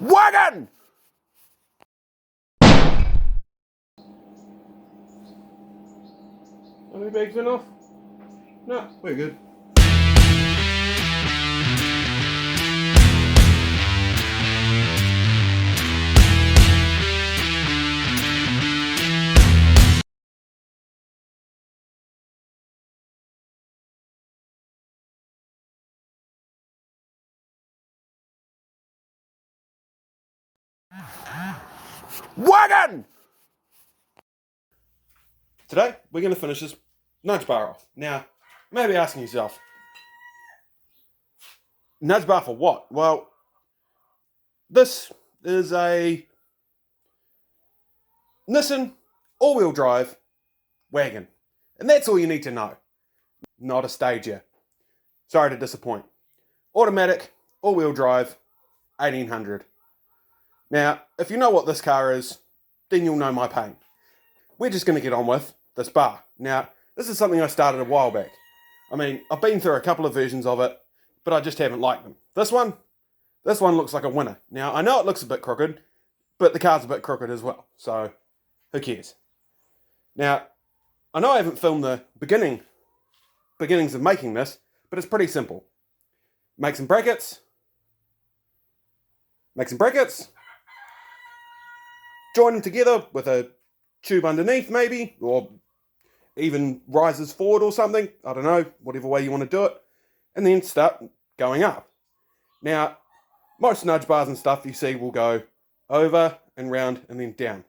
Wagon! Any bags been off? No, we're good. Wagon! Today, we're going to finish this nudge bar off. Now, you may be asking yourself, nudge bar for what? Well, this is a Nissan all-wheel drive wagon. And that's all you need to know. Not a Stager. Sorry to disappoint. Automatic, all-wheel drive, 1800. Now, if you know what this car is, then you'll know my pain. We're just going to get on with this bar. Now, this is something I started a while back. I mean, I've been through a couple of versions of it, but I just haven't liked them. This one looks like a winner. Now, I know it looks a bit crooked, but the car's a bit crooked as well, so who cares? Now, I know I haven't filmed the beginnings of making this, but it's pretty simple. Make some brackets, join them together with a tube underneath maybe, or even rises forward or something, I don't know, whatever way you want to do it, and then start going up. Now, most nudge bars and stuff you see will go over and round and then down.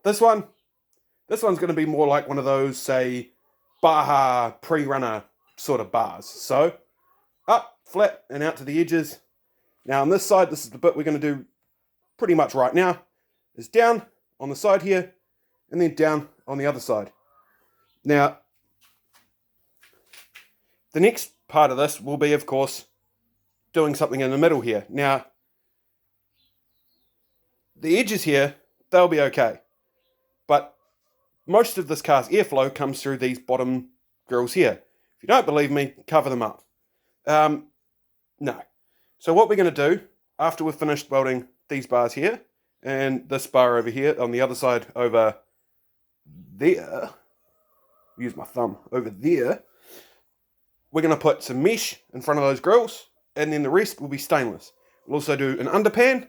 This one's going to be more like one of those, say, Baja pre-runner sort of bars. So, up, flat, and out to the edges. Now on this side, this is the bit we're going to do pretty much right now, is down on the side here, and then down on the other side. Now, the next part of this will be, of course, doing something in the middle here. Now, the edges here, they'll be okay. But most of this car's airflow comes through these bottom grills here. If you don't believe me, cover them up. No. So what we're going to do, after we've finished welding these bars here, and this bar over here, on the other side over there, use my thumb, over there, we're going to put some mesh in front of those grills, and then the rest will be stainless. We'll also do an underpan,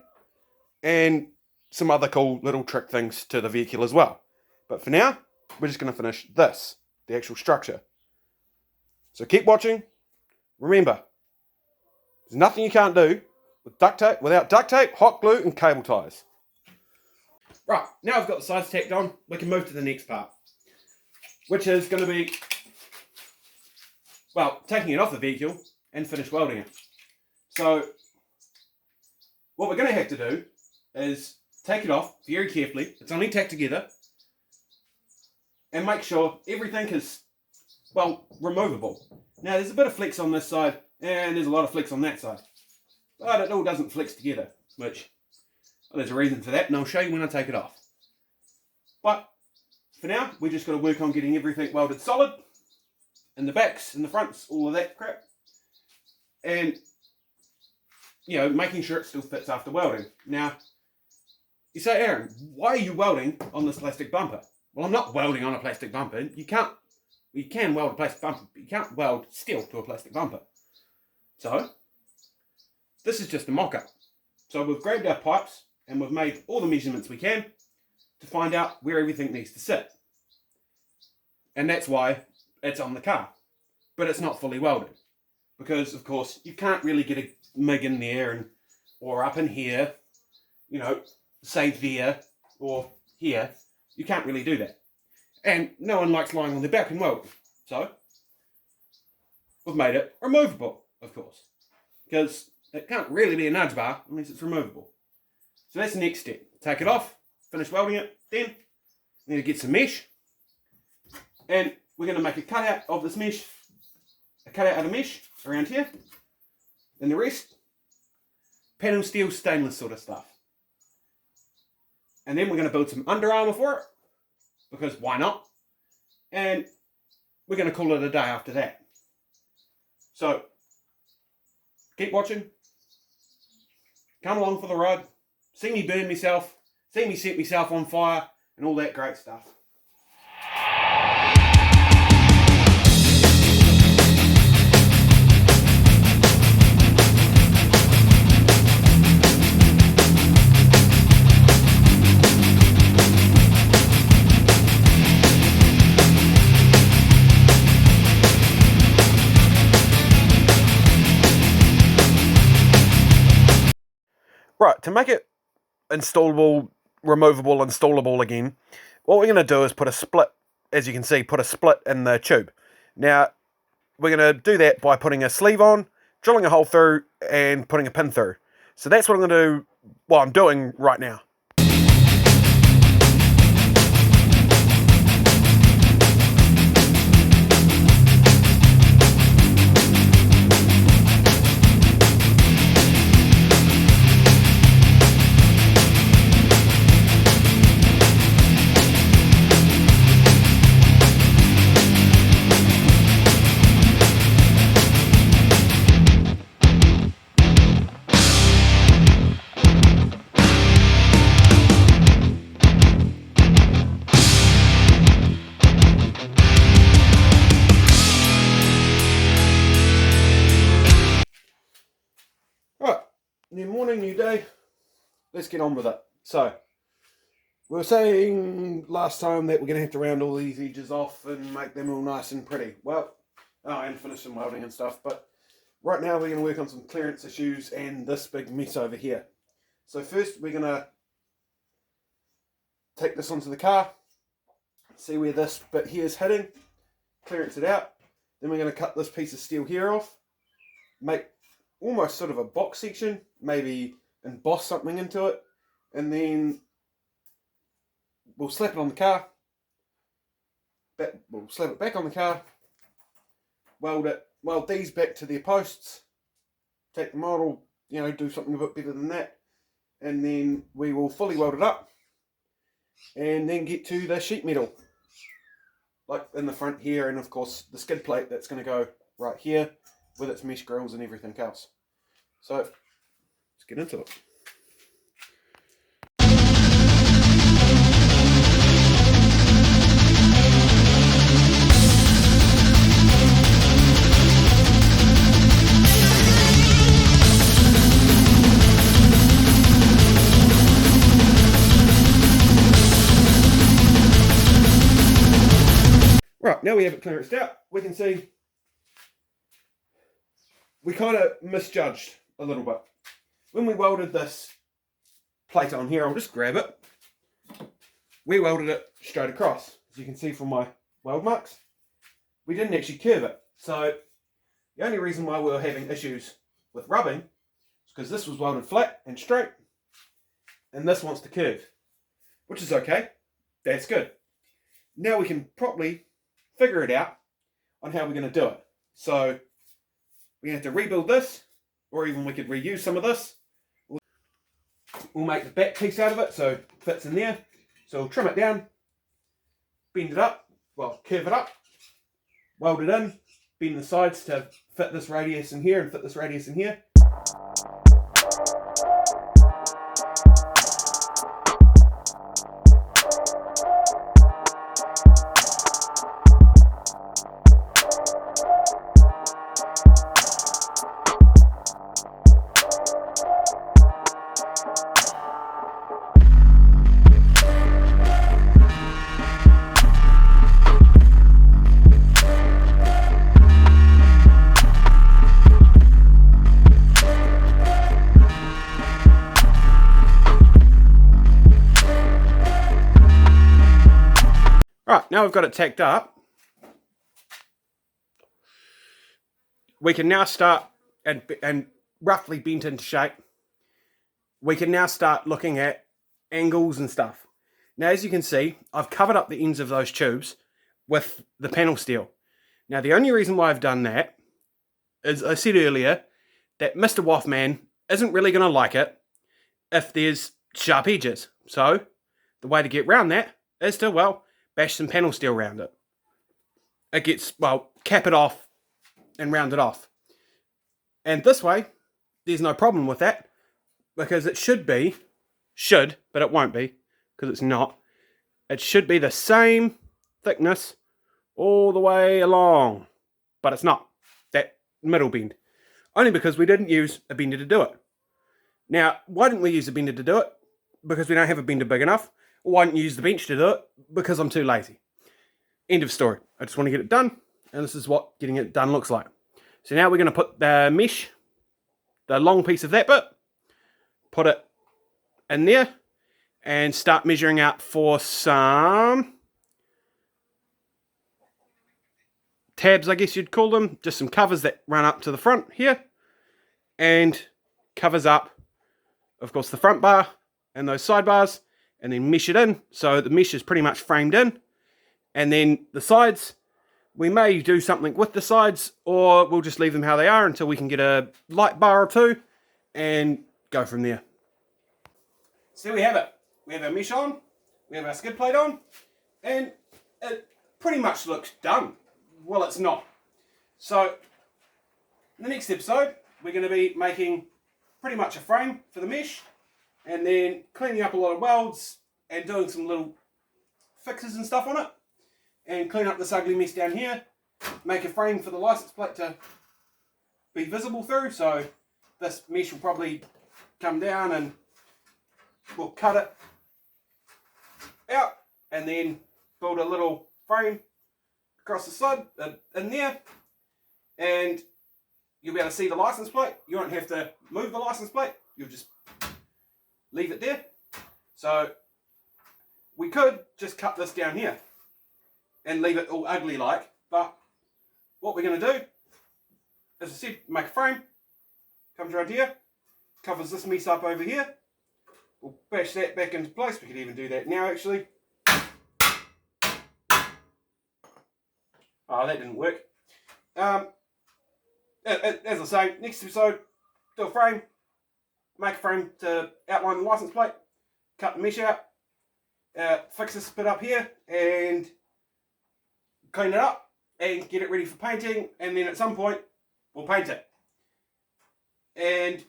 and some other cool little trick things to the vehicle as well. But for now, we're just going to finish this, the actual structure. So keep watching. Remember, there's nothing you can't do without duct tape, hot glue, and cable ties. Right, now I've got the sides tacked on, we can move to the next part, which is going to be, well, taking it off the vehicle and finish welding it. So, what we're going to have to do is take it off very carefully. It's only tacked together. And make sure everything is, well, removable. Now, there's a bit of flex on this side, and there's a lot of flex on that side. But it all doesn't flex together, which, well, there's a reason for that, and I'll show you when I take it off. But, for now, we're just going to work on getting everything welded solid. In the backs, in the fronts, all of that crap. And, you know, making sure it still fits after welding. Now, you say, Aaron, why are you welding on this plastic bumper? Well, I'm not welding on a plastic bumper. You can weld a plastic bumper, but you can't weld steel to a plastic bumper. So, this is just a mock-up. So we've grabbed our pipes, and we've made all the measurements we can to find out where everything needs to sit. And that's why it's on the car. But it's not fully welded. Because, of course, you can't really get a MIG in there or up in here, you know, say there or here. You can't really do that. And no one likes lying on their back and welding. So, we've made it removable, of course. Because it can't really be a nudge bar unless it's removable. So that's the next step. Take it off, finish welding it, then we need to get some mesh. And we're going to make a cutout of this mesh, a cutout out of mesh around here. And the rest, panel steel, stainless sort of stuff. And then we're going to build some Under Armour for it, because why not? And we're going to call it a day after that. So, keep watching. come along for the ride, see me burn myself, see me set myself on fire, and all that great stuff. Right, to make it installable, removable, installable again, what we're going to do is put a split, as you can see, put a split in the tube. Now, we're going to do that by putting a sleeve on, drilling a hole through, and putting a pin through. So that's what I'm going to do, what I'm doing right now. Right, new morning, new day. Let's get on with it. So, we were saying last time that we're going to have to round all these edges off and make them all nice and pretty. Well, and finish some welding and stuff, but right now we're going to work on some clearance issues and this big mess over here. So first we're going to take this onto the car, see where this bit here is hitting, clearance it out. Then we're going to cut this piece of steel here off, make almost sort of a box section, maybe emboss something into it, and then we'll slap it on the car, we'll slap it back on the car, weld these back to their posts, take the model, do something a bit better than that, and then we will fully weld it up, and then get to the sheet metal, like in the front here, and of course the skid plate that's going to go right here, with its mesh grills and everything else. So, let's get into it. Right, now we have it clearanced out, we can see we kind of misjudged a little bit. When we welded this plate on here, I'll just grab it. We welded it straight across. As you can see from my weld marks, we didn't actually curve it. So the only reason why we were having issues with rubbing is because this was welded flat and straight, and this wants to curve, which is okay. That's good. Now we can properly figure it out on how we're going to do it. So we have to rebuild this, or even we could reuse some of this. We'll make the back piece out of it so it fits in there. So we'll trim it down, bend it up, curve it up, weld it in, bend the sides to fit this radius in here and fit this radius in here. Right, now we've got it tacked up, we can now start, and roughly bent into shape, we can now start looking at angles and stuff. Now, as you can see, I've covered up the ends of those tubes with the panel steel. Now, the only reason why I've done that is, I said earlier, that Mr. Waffman isn't really going to like it if there's sharp edges. So, the way to get around that is to, bash some panel steel around it. It gets, cap it off and round it off. And this way, there's no problem with that. because it should, but it won't be, because it's not. It should be the same thickness all the way along, but it's not, that middle bend. Only because we didn't use a bender to do it. Now, why didn't we use a bender to do it? Because we don't have a bender big enough. Or why didn't you use the bench to do it? Because I'm too lazy. End of story. I just want to get it done, and this is what getting it done looks like. So now we're going to put the mesh, the long piece of that bit, put it in there, and start measuring out for some tabs, I guess you'd call them, just some covers that run up to the front here, and covers up, of course, the front bar and those sidebars, and then mesh it in, so the mesh is pretty much framed in. And then the sides, we may do something with the sides, or we'll just leave them how they are until we can get a light bar or two, and go from there. So there we have it. We have our mesh on, we have our skid plate on, and it pretty much looks done. Well, it's not. So, in the next episode, we're going to be making pretty much a frame for the mesh, and then cleaning up a lot of welds, and doing some little fixes and stuff on it, and clean up this ugly mess down here, make a frame for the license plate to be visible through, so this mesh will probably come down and we'll cut it out, and then build a little frame across the side in there, and you'll be able to see the license plate. You won't have to move the license plate, you'll just leave it there. So we could just cut this down here and leave it all ugly like, but what we're going to do, as I said, make a frame, comes around here, covers this mess up over here. We'll bash that back into place. We could even do that now, actually. Oh, that didn't work. As I say, next episode, do a frame, make a frame to outline the license plate, cut the mesh out, fix this bit up here, and clean it up, and get it ready for painting, and then at some point, we'll paint it. And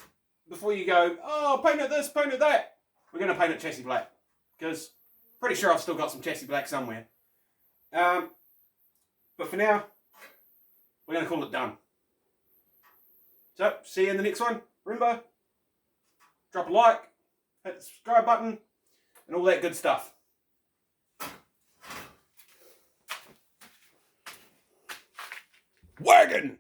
before you go, oh, paint it this, paint it that, we're going to paint it chassis black, because pretty sure I've still got some chassis black somewhere. But for now, we're going to call it done. So, see you in the next one. Remember, drop a like, hit the subscribe button, and all that good stuff. Wagon!